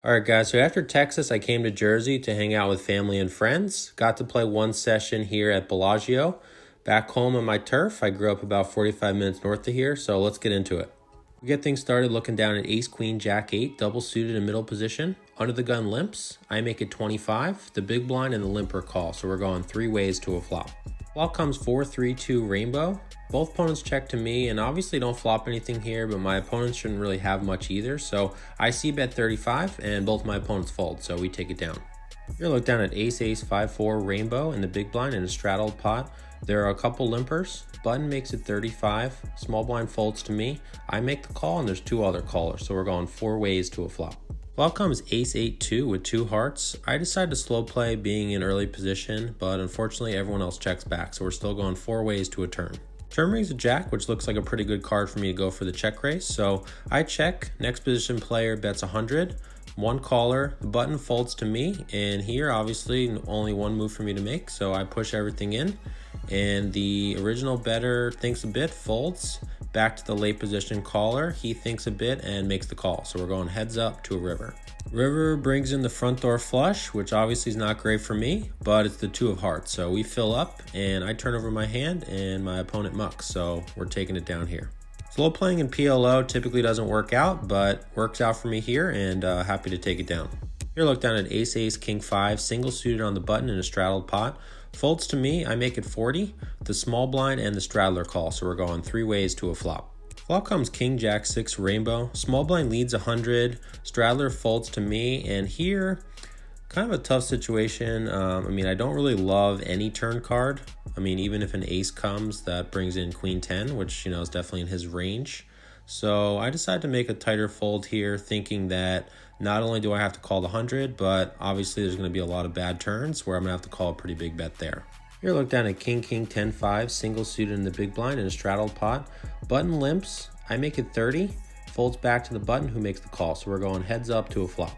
All right, guys, so after Texas, I came to Jersey to hang out with family and friends. Got to play one session here at Bellagio. Back home on my turf, I grew up about 45 minutes north of here, so let's get into it. We get things started looking down at ace, queen, jack, 8, double suited in middle position. Under the gun limps. I make it 25. The big blind and the limper call, so we're going 3 ways to a flop. Flop comes 4, 3, 2, rainbow. Both opponents check to me, and obviously don't flop anything here, but my opponents shouldn't really have much either. So I see bet 35, and both my opponents fold, so we take it down. Here, look down at ace, ace, 5, 4, rainbow in the big blind in a straddled pot. There are a couple limpers. Button makes it 35. Small blind folds to me. I make the call, and there's 2 other callers, so we're going 4 ways to a flop. Flop comes ace, 8, 2 with 2 hearts. I decide to slow play being in early position, but unfortunately everyone else checks back, so we're still going 4 ways to a turn. Turn brings a jack, which looks like a pretty good card for me to go for the check raise. So I check, next position player bets 100, 1 caller, the button folds to me, and here obviously only 1 move for me to make, so I push everything in, and the original bettor thinks a bit, folds, back to the late position caller, he thinks a bit and makes the call, so we're going heads up to a river. River brings in the front door flush, which obviously is not great for me, but it's the 2 of hearts. So we fill up and I turn over my hand and my opponent mucks. So we're taking it down here. Slow playing in PLO typically doesn't work out, but works out for me here and happy to take it down. Here, look down at ace, ace, king 5, single suited on the button in a straddled pot. Folds to me, I make it 40. The small blind and the straddler call. So we're going 3 ways to a flop. Flop comes king, jack, 6, rainbow. Small blind leads 100. Straddler folds to me, and here, kind of a tough situation. I don't really love any turn card. Even if an ace comes, that brings in queen 10, which, is definitely in his range. So I decided to make a tighter fold here, thinking that not only do I have to call the 100, but obviously there's going to be a lot of bad turns where I'm going to have to call a pretty big bet there. Here, look down at king, king, 10, 5, single suited in the big blind in a straddled pot. Button limps, I make it 30, folds back to the button who makes the call, so we're going heads up to a flop.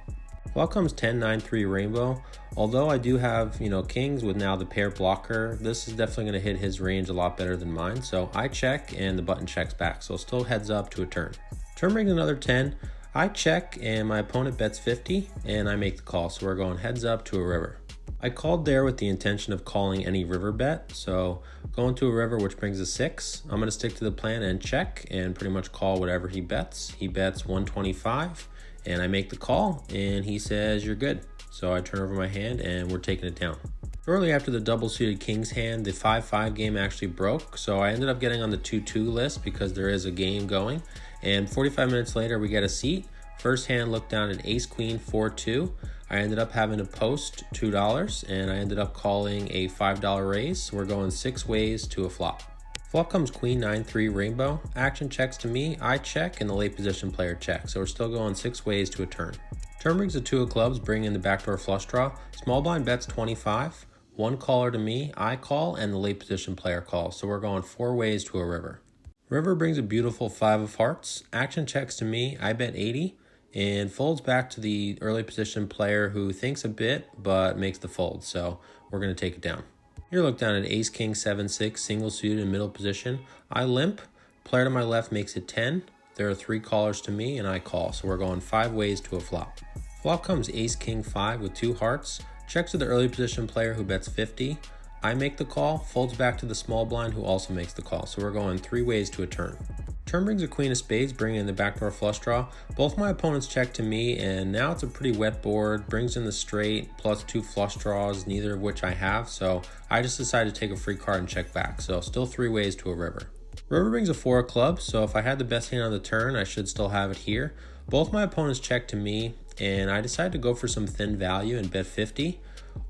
Flop comes 10, 9, 3, rainbow. Although I do have, kings with now the pair blocker, this is definitely going to hit his range a lot better than mine, so I check and the button checks back, so still heads up to a turn. Turn brings another 10, I check and my opponent bets 50, and I make the call, so we're going heads up to a river. I called there with the intention of calling any river bet, so going to a river, which brings a 6. I'm going to stick to the plan and check and pretty much call whatever he bets. He bets 125, and I make the call, and he says, you're good. So I turn over my hand, and we're taking it down. Shortly after the double-suited king's hand, the 5-5 game actually broke, so I ended up getting on the 2-2 list because there is a game going, and 45 minutes later, we get a seat. First hand looked down at ace, queen, 4-2. I ended up having to post $2 and I ended up calling a $5 raise. So we're going 6 ways to a flop. Flop comes queen 9-3 rainbow. Action checks to me, I check, and the late position player checks. So we're still going 6 ways to a turn. Turn brings a 2 of clubs, bring in the backdoor flush draw. Small blind bets 25. 1 caller to me, I call, and the late position player calls. So we're going 4 ways to a river. River brings a beautiful 5 of hearts. Action checks to me, I bet 80. And folds back to the early position player who thinks a bit but makes the fold, so we're going to take it down. Here, look down at ace, king, 7-6, single suited in middle position. I limp, player to my left makes it 10. There are 3 callers to me and I call, so we're going 5 ways to a flop. Flop comes ace, king, 5 with 2 hearts. Checks to the early position player who bets 50. I make the call, folds back to the small blind who also makes the call, so we're going 3 ways to a turn. Turn brings a queen of spades, bringing in the backdoor flush draw. Both my opponents check to me, and now it's a pretty wet board. Brings in the straight, plus 2 flush draws, neither of which I have, so I just decided to take a free card and check back. So still 3 ways to a river. River brings a 4 of clubs, so if I had the best hand on the turn, I should still have it here. Both my opponents check to me, and I decided to go for some thin value and bet 50.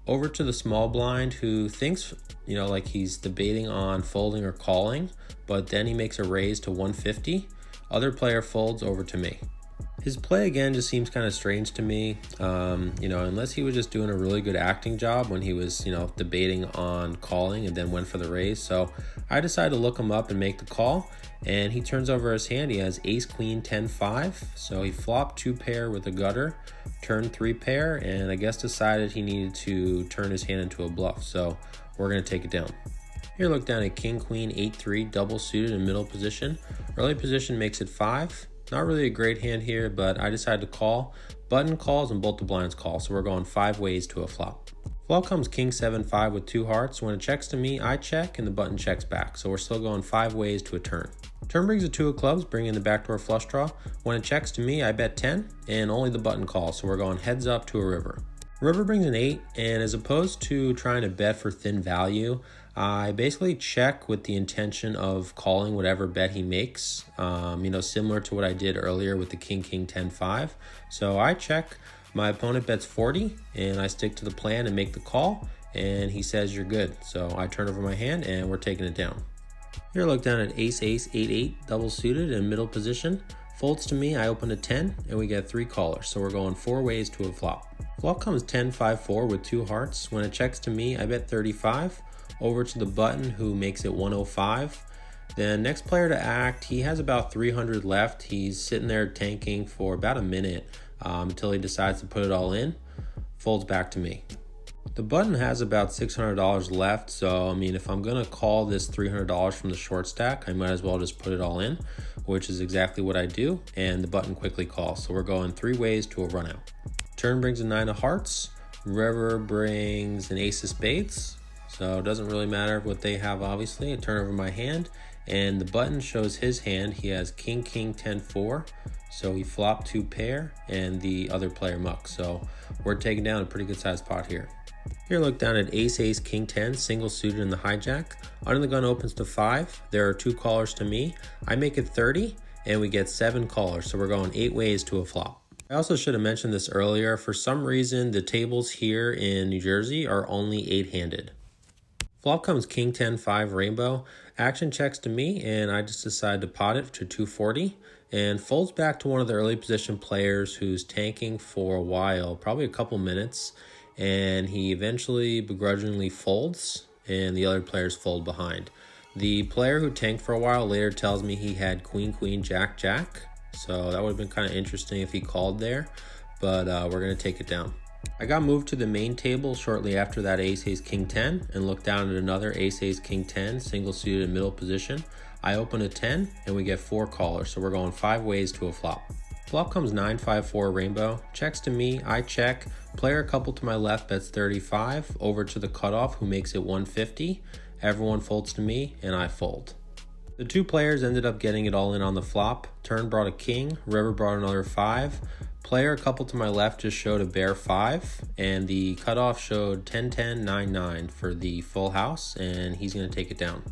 Over to the small blind who thinks, like he's debating on folding or calling, but then he makes a raise to 150. Other player folds over to me. His play again just seems kind of strange to me, unless he was just doing a really good acting job when he was, debating on calling and then went for the raise. So I decided to look him up and make the call, and he turns over his hand. He has ace, queen, 10-5. So he flopped 2 pair with a gutter, turned 3 pair, and I guess decided he needed to turn his hand into a bluff. So we're going to take it down. Here, look down at king, queen, 8-3, double suited in middle position. Early position makes it 5. Not really a great hand here, but I decided to call. Button calls and both the blinds call, so we're going 5 ways to a flop. Flop comes king 7-5 with 2 hearts. When it checks to me, I check and the button checks back, so we're still going 5 ways to a turn. Turn brings a 2 of clubs, bringing the backdoor flush draw. When it checks to me, I bet 10 and only the button calls, so we're going heads up to a river. River brings an 8, and as opposed to trying to bet for thin value, I basically check with the intention of calling whatever bet he makes, similar to what I did earlier with the king 10-5. So I check, my opponent bets 40, and I stick to the plan and make the call, and he says you're good. So I turn over my hand, and we're taking it down. Here, look down at ace 8-8 double suited in middle position. Folds to me, I open a 10, and we get 3 callers, so we're going 4 ways to a flop. Flop comes 10-5-4 with 2 hearts. When it checks to me, I bet 35. Over to the button, who makes it 105. Then next player to act, he has about 300 left. He's sitting there tanking for about a minute until he decides to put it all in. Folds back to me. The button has about $600 left, so if I'm gonna call this $300 from the short stack, I might as well just put it all in, which is exactly what I do, and the button quickly calls. So we're going 3 ways to a run out. Turn brings a 9 of hearts. River brings an ace of spades. So it doesn't really matter what they have, obviously. I turn over my hand, and the button shows his hand. He has king 10-4, so he flopped 2 pair, and the other player mucks. So we're taking down a pretty good sized pot here. Here, look down at ace king 10, single suited in the hijack. Under the gun opens to 5. There are 2 callers to me. I make it 30, and we get 7 callers, so we're going 8 ways to a flop. I also should have mentioned this earlier. For some reason, the tables here in New Jersey are only 8-handed. Flop comes king 10-5 rainbow. Action checks to me, and I just decide to pot it to 240 and folds back to one of the early position players who's tanking for a while, probably a couple minutes, and he eventually begrudgingly folds, and the other players fold behind. The player who tanked for a while later tells me he had queen, jack, so that would have been kind of interesting if he called there, but we're going to take it down. I got moved to the main table shortly after that ace king 10 and looked down at another ace king 10 single suited in middle position. I open a 10 and we get 4 callers, so we're going 5 ways to a flop. Flop comes 9-5-4 rainbow. Checks to me, I check. Player a couple to my left bets 35. Over to the cutoff, who makes it 150. Everyone folds to me and I fold. The 2 players ended up getting it all in on the flop. Turn brought a king, river brought another 5. Player a couple to my left just showed a bare 5, and the cutoff showed 10-10, 9-9 for the full house, and he's going to take it down.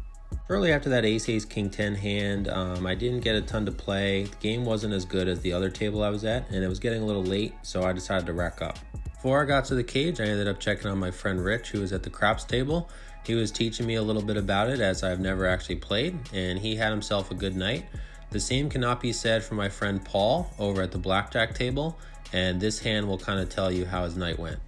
Shortly after that ace king 10 hand, I didn't get a ton to play. The game wasn't as good as the other table I was at, and it was getting a little late, so I decided to rack up. Before I got to the cage, I ended up checking on my friend Rich, who was at the craps table. He was teaching me a little bit about it, as I've never actually played, and he had himself a good night. The same cannot be said for my friend Paul over at the blackjack table, and this hand will kind of tell you how his night went.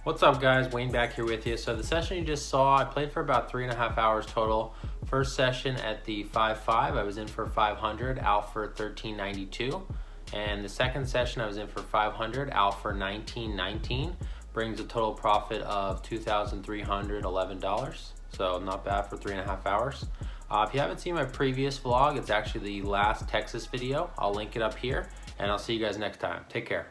What's up, guys? Wayne back here with you. So the session you just saw, I played for about 3.5 hours total. First session at the 5-5, I was in for 500, out for 1392. And the second session I was in for 500, out for 1919. Brings a total profit of $2,311. So not bad for 3.5 hours. If you haven't seen my previous vlog, it's actually the last Texas video. I'll link it up here, and I'll see you guys next time. Take care.